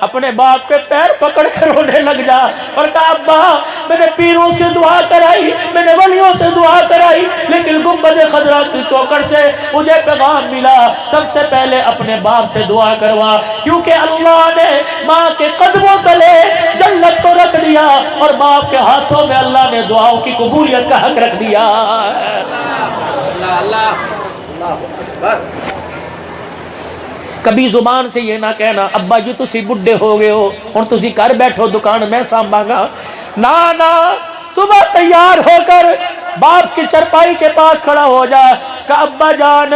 اپنے باپ کے پیر پکڑ کر رونے لگ جا اور کہا ابا میں نے پیروں سے دعا کرائی، میں نے ولیوں سے دعا کرائی، لیکن گنبد خضرا کی چوکھٹ سے مجھے پیغام ملا سب سے پہلے اپنے باپ سے دعا کروا، کیونکہ اللہ نے ماں کے قدموں تلے جنت کو رکھ دیا اور باپ کے ہاتھوں میں اللہ نے دعاؤں کی قبولیت کا حق رکھ دیا۔ کبھی زبان سے یہ نہ کہنا ابا جی تسی بڈھے ہو گئے ہو اور تسی گھر بیٹھو دکان میں سانبھاں گا، نا صبح تیار ہو کر باپ کی چرپائی کے پاس کھڑا ہو جا کہ ابا جان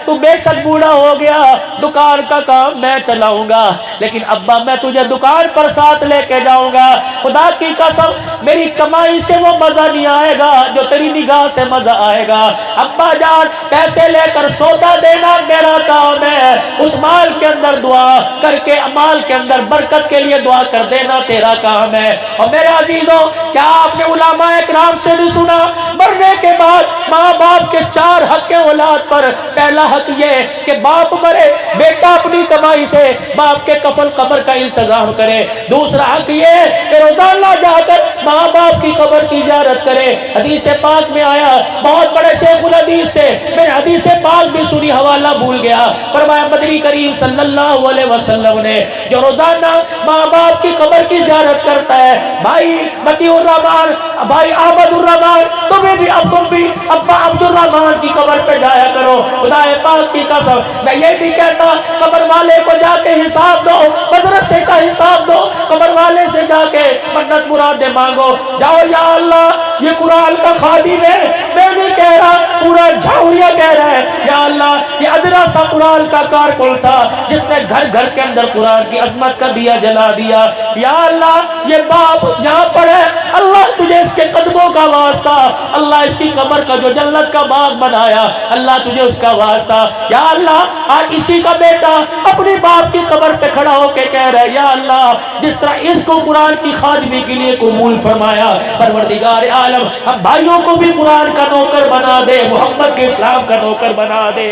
تو بے شک بوڑھا ہو گیا، دکان کا کام میں چلاؤں گا، لیکن ابا میں تجھے دکان پر ساتھ لے کے جاؤں گا، خدا کی قسم میری کمائی سے وہ مزہ نہیں آئے گا جو تیری نگاہ سے مزہ آئے گا، ابا جان پیسے لے کر سودا دینا میرا کام ہے، اس مال کے اندر دعا کر کے مال کے اندر برکت کے لیے دعا کر دینا تیرا کام ہے۔ اور میرے عزیزوں کیا آپ نے علماء اکرام سے نہیں سنا مرنے کے بعد ماں باپ کے 4 حق اولاد پر؟ پہلا حق یہ کہ باپ مرے بیٹا اپنی کمائی سے باپ کے کفن قبر کا انتظام کرے، دوسرا حق یہ کہ روزانہ جا کر ماں باپ کی قبر کی زیارت کرے۔ حدیث پاک میں آیا، بہت بڑے شیخ الحدیث سے میں نے حدیث پاک بھی سنی، حوالہ بھول گیا، فرمایا مدنی کریم صلی اللہ علیہ وسلم نے جو روزانہ ماں باپ کی قبر کی زیارت کرتا ہے، بھائی متی الرحمان، بھائی احمد الرحمان، تمہیں بھی اب تم بھی ابا عبد الرحمان کی قبر پہ جایا کرو، خدا پاک کی قسم میں یہ نہیں کہتا قبر والے کو جا کے حساب دو، مدرسے کا حساب دو، قبر والے سے جا کے منت مرادیں مانگو، جاؤ یا اللہ یہ قرآن کا خادم ہے، میں نہیں کہہ رہا پورا جھاوریہ کہہ رہا ہے، یا اللہ یہ ادنا سا قرآن کا کارکن تھا جس نے گھر گھر کے اندر قرآن کی عظمت کا دیا جلا دیا، یا اللہ یہ باپ یہاں پر ہے، اللہ تجھے اس کے قدموں کا واسطہ، اللہ اس کی قبر کا جو جنت کا باغ بنایا اللہ تجھے اس کا واسطہ، یا اللہ آج اسی کا بیٹا اپنی باپ کی قبر پہ کھڑا ہو کے کہہ رہا ہے یا اللہ جس طرح اس کو قرآن کی خادمی کے لیے قبول فرمایا، پروردگار عالم ہم بھائیوں کو بھی قرآن کا نوکر بنا دے، محمد کے اسلام کا نوکر بنا دے۔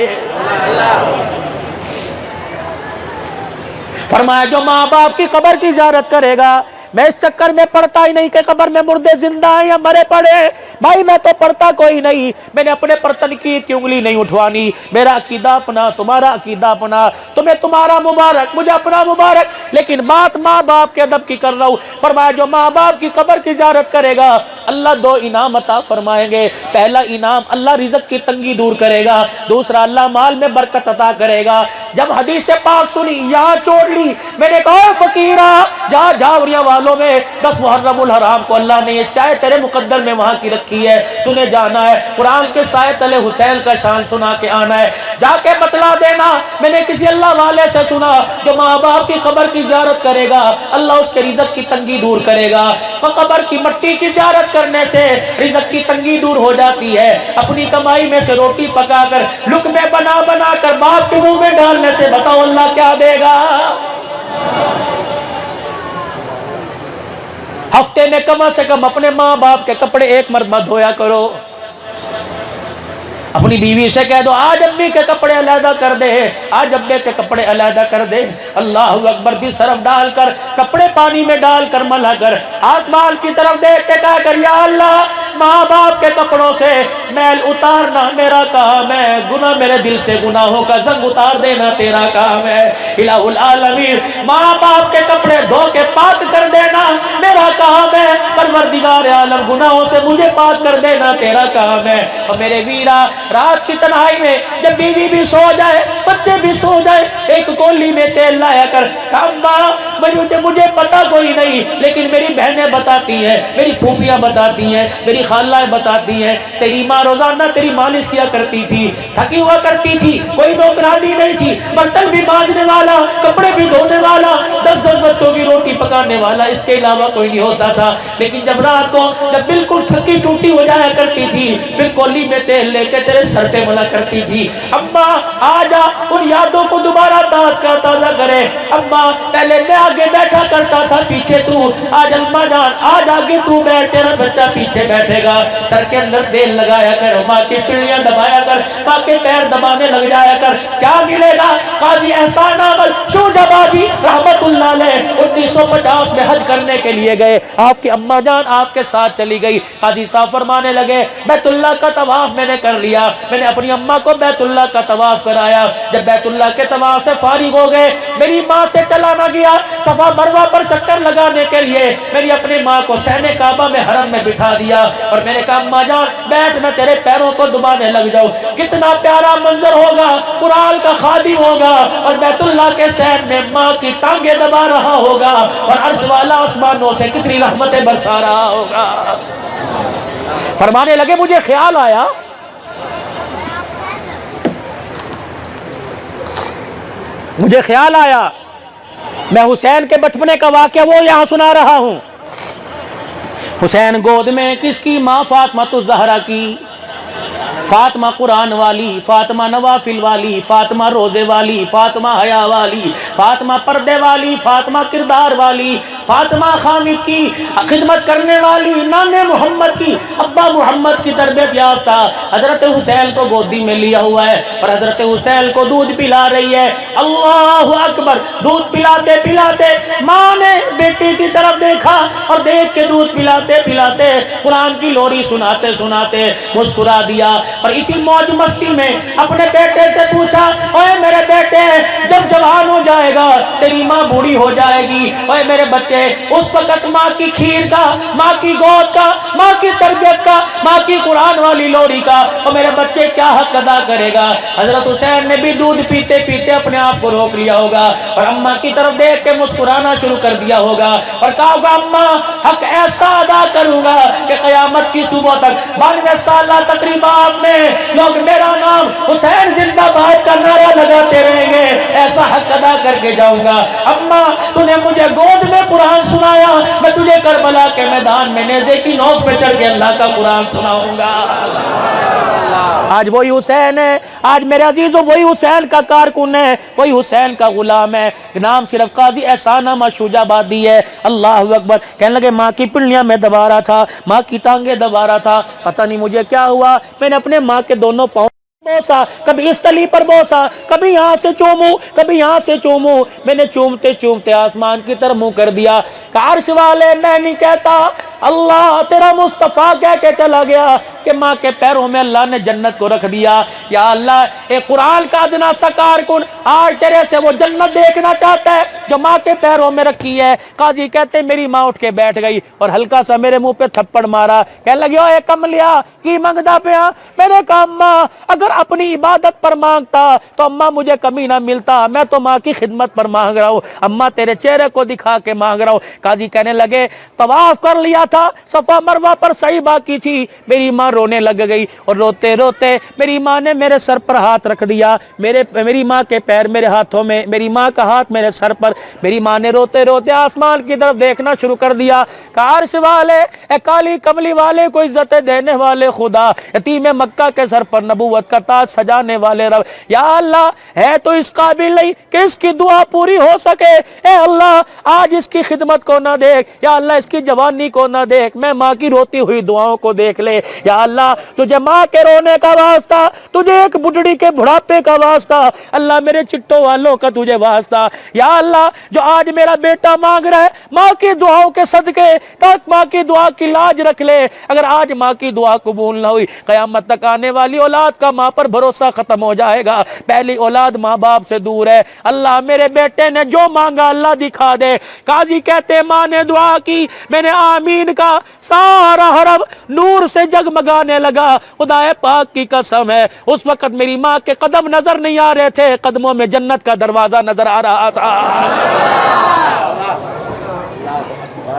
فرمایا جو ماں باپ کی قبر کی زیارت کرے گا، میں اس چکر میں پڑھتا ہی نہیں کہ قبر میں مردے زندہ ہیں یا مرے پڑے، بھائی میں تو پڑھتا کوئی نہیں، میں نے اپنے پر تنقید کی انگلی نہیں اٹھوانی، میرا عقیدہ اپنا، تمہارا عقیدہ اپنا، تمہیں تمہارا مبارک مجھے اپنا مبارک، لیکن بات ماں باپ کے ادب کی کر رہا ہوں۔ فرمایا جو ماں باپ کی قبر کی زیارت کرے گا اللہ 2 انعام عطا فرمائیں گے، پہلا انعام اللہ رزق کی تنگی دور کرے گا، دوسرا اللہ مال میں برکت عطا کرے گا۔ جب حدیث پاک سنی یہاں چھوڑ لی، میں نے کہا فقیرہ جا جاوریاں والوں میں 10 محرم الحرام کو اللہ نے یہ چائے تیرے مقدر میں وہاں کی رکھی ہے، تو نے جانا ہے قرآن کے سائے تلے حسین کا شان سنا کے آنا ہے، جا کے بتلا دینا میں نے کسی اللہ والے سے سنا جو ماں باپ کی قبر کی زیارت کرے گا اللہ اس کے رزق کی تنگی دور کرے گا۔ قبر کی مٹی کی زیارت کرنے سے رزق کی تنگی دور ہو جاتی ہے، اپنی کمائی میں سے روٹی پکا کر لقمے بنا بنا کر باپ کے منہ میں ڈالنے سے بتاؤ اللہ کیا دے گا۔ ہفتے میں کم سے کم اپنے ماں باپ کے کپڑے 1 مرتبہ دھویا کرو، اپنی بیوی سے کہہ دو آج امی کے کپڑے علیحدہ کر دے، آج ابے کے کپڑے علیحدہ کر دے، اللہ اکبر بھی صرف ڈال کر کپڑے پانی میں ڈال کر ملا کر آسمان کی طرف دیکھ کے کہا کر یا اللہ ماں باپ کے کپڑوں سے میل اتارنا میرا کام ہے، گناہ میرے دل سے گناہوں کا زنگ اتار دینا تیرا کام ہے، الہ العالمین ماں باپ کے کپڑے دھو کے پاک کر دینا میرا کام ہے، پروردگار عالم گناہوں سے مجھے پاک کر دینا تیرا کام ہے۔ اور میرے ویرا رات کی تنہائی میں جب بیوی بھی سو جائے بچے بھی سو جائے ایک کولی میں تیل لایا کر مجھے پتا کوئی نہیں لیکن میری بہنیں بتاتی ہیں، میری پھوپھیاں بتاتی ہیں، میری خالائیں بتاتی ہیں تیری ماں روزانہ تیری مالش کیا کرتی تھی، تھکی ہوا کرتی تھی، کوئی نوکرانی نہیں تھی، برتن بھی مانجنے والا، کپڑے بھی دھونے والا، 10 بچوں کی روٹی پکانے والا، اس کے علاوہ کوئی نہیں ہوتا تھا، لیکن جب رات کو جب بالکل تھکی ٹوٹی ہو جایا کرتی تھی پھر کولی میں تیل لے کے تیرے سر پہ ملا کرتی تھی، اماں آجا ان یادوں کو دوبارہ تازہ کرے، اماں پہلے میں آگے بیٹھا کرتا تھا پیچھے تو، آج اماں جان آج آگے تو بیٹھ تیرا بچہ پیچھے بیٹھے گا، سر کے اندر تیل لگایا کر، ماں کی پڑیاں دبایا کر، ماں کے پیر دبانے لگ جایا کر، کیا ملے گا قاضی احسان احمد شوجابادی رحمت اللہ علیہ 1950 میں حج کرنے کے لیے گئے، آپ کی اماں جان آپ کے ساتھ چلی گئی۔ قاضی صاحب فرمانے لگے بیت اللہ کا طواف میں نے کر لیا، میں نے اپنی اماں کو بیت اللہ کا طواف کرایا، جب بیت اللہ کے طواف سے فارغ ہو گئے میری ماں سے چلا نہ گیا، صفا مروہ پر چکر لگانے کے لیے میری اپنی ماں کو صحن کعبہ میں حرم میں بٹھا دیا اور میں نے کہا اماں جان بیٹھ، میں تیرے پیروں کو دبانے لگ جاؤں۔ کتنا پیارا منظر ہوگا، قرآن کا خادم ہوگا اور بیت اللہ کے صحن میں ماں کی ٹانگیں دبا رہا ہوگا اور عرش والا آسمانوں سے کتنی رحمتیں برسا رہا ہوگا۔ فرمانے لگے مجھے خیال آیا میں حسین کے بچپنے کا واقعہ وہ یہاں سنا رہا ہوں۔ حسین گود میں کس کی؟ ماں فاطمہ الزہرا کی، فاطمہ قرآن والی، فاطمہ نوافل والی، فاطمہ روزے والی، فاطمہ حیا والی، فاطمہ پردے والی، فاطمہ کردار والی، فاطمہ خامد کی خدمت کرنے والی، نانے محمد کی، ابا محمد کی تربیت یافتہ حضرت حسین کو گودی میں لیا ہوا ہے اور حضرت حسین کو دودھ پلا رہی ہے۔ اللہ اکبر! دودھ پلاتے پلاتے ماں نے بیٹی کی طرف دیکھا اور دیکھ کے دودھ پلاتے پلاتے قرآن کی لوری سناتے سناتے مسکرا دیا اور اسی موج مستی میں اپنے بیٹے سے پوچھا اوے میرے بیٹے جب جوان ہو جائے گا تیری ماں بوڑھی ہو جائے گی، اوے میرے بچے اس وقت ماں کی کھیر کا، ماں کی گود کا، ماں کی تربیت کا، ماں کی قرآن والی لوری کا اور میرے بچے کیا حق ادا کرے گا؟ حضرت حسین نے بھی دودھ پیتے پیتے اپنے آپ کو روک لیا ہوگا اور اماں کی طرف دیکھ کے مسکرانا شروع کر دیا ہوگا اور کہا ہوگا اماں حق ایسا ادا کروں گا کہ قیامت کی صبح تک 92 سالہ تقریبات میں لوگ میرا نام حسین زندہ باد کا نعرہ لگاتے رہیں گے، ایسا حق ادا کر کے جاؤں گا۔ اماں تو نے مجھے گود میں قرآن سنایا، میں تجھے کربلا کے میدان میں نیزے کی نوک پہ چڑھ کے اللہ کا قرآن سناؤں گا۔ آج وہی حسین ہے، آج میرے عزیزوں وہی حسین کا کارکن ہے، وہی حسین کا غلام ہے، نام صرف قاضی احسان احمد شوجابادی ہے۔ اللہ اکبر! کہنے لگے ماں کی پنڈلیاں میں دبا رہا تھا، ماں کی ٹانگیں دبا رہا تھا، پتہ نہیں مجھے کیا ہوا، میں نے اپنے ماں کے دونوں پاؤں بوسا، کبھی اس تلی پر بوسا، کبھی یہاں سے چوموں، کبھی یہاں سے چوموں، میں نے چومتے چومتے آسمان کی طرف منہ کر دیا کہ عرش والے میں نہیں کہتا، اللہ تیرا مصطفیٰ کہہ کے چلا گیا کہ ماں کے پیروں میں اللہ نے جنت کو رکھ دیا۔ یا اللہ ایک قرآن کا ادنا سا کارکن آج تیرے سے وہ جنت دیکھنا چاہتا ہے جو ماں کے پیروں میں رکھی ہے۔ قاضی کہتے میری ماں اٹھ کے بیٹھ گئی اور ہلکا سا میرے منہ پہ تھپڑ مارا، کہنے لگی اوے کملیا کی منگدا پیا؟ میں نے کہا اماں اگر اپنی عبادت پر مانگتا تو اماں مجھے کمی نہ ملتا، میں تو ماں کی خدمت پر مانگ رہا ہوں، اماں تیرے چہرے کو دکھا کے مانگ رہا ہوں۔ قاضی کہنے لگے طواف کر لیا تھا، صفا مروہ پر صحیح باقی تھی، میری ماں رونے لگ گئی اور روتے روتے میری ماں نے میرے سر پر ہاتھ رکھ دیا، میری ماں کے پیر میرے ہاتھوں میں، میری ماں کا ہاتھ میرے سر پر، میری ماں نے روتے روتے آسمان کی طرف دیکھنا شروع کر دیا کہ عرش والے اے کالی کملی والے کو عزت دینے والے خدا، یتیم مکہ کے سر پر نبوت کا تاج سجانے والے رب، یا اللہ ہے تو اس قابل نہیں کہ اس کی دعا پوری ہو سکے، اے اللہ آج اس کی خدمت کو نہ دیکھ، یا اللہ اس کی جوانی کو نہ دیکھ، میں ماں کی روتی ہوئی دعاؤں کو دیکھ لے، یا اللہ تجھے ماں کے رونے کا واسطہ، تجھے ایک بڈڑی کے بڑھاپے کا واسطہ، اللہ میرے چٹوں والوں کا تجھے واسطہ، یا اللہ جو آج میرا بیٹا مانگ رہا ہے ماں کی دعاؤں کے صدقے تک ماں کی دعا کی لاج رکھ لے، اگر آج ماں کی دعا قبول نہ ہوئی قیامت تک آنے والی اولاد کا ماں پر بھروسہ ختم ہو جائے گا، پہلی اولاد ماں باپ سے دور ہے، اللہ میرے بیٹے نے جو مانگا اللہ دکھا دے۔ قاضی کہتے ماں نے دعا کی، میں نے آمین کا، سارا حرم نور سے جگمگانے لگا، خدا پاک کی قسم ہے اس وقت میری ماں کے قدم نظر نہیں آ رہے تھے، قدموں میں جنت کا دروازہ نظر آ رہا تھا۔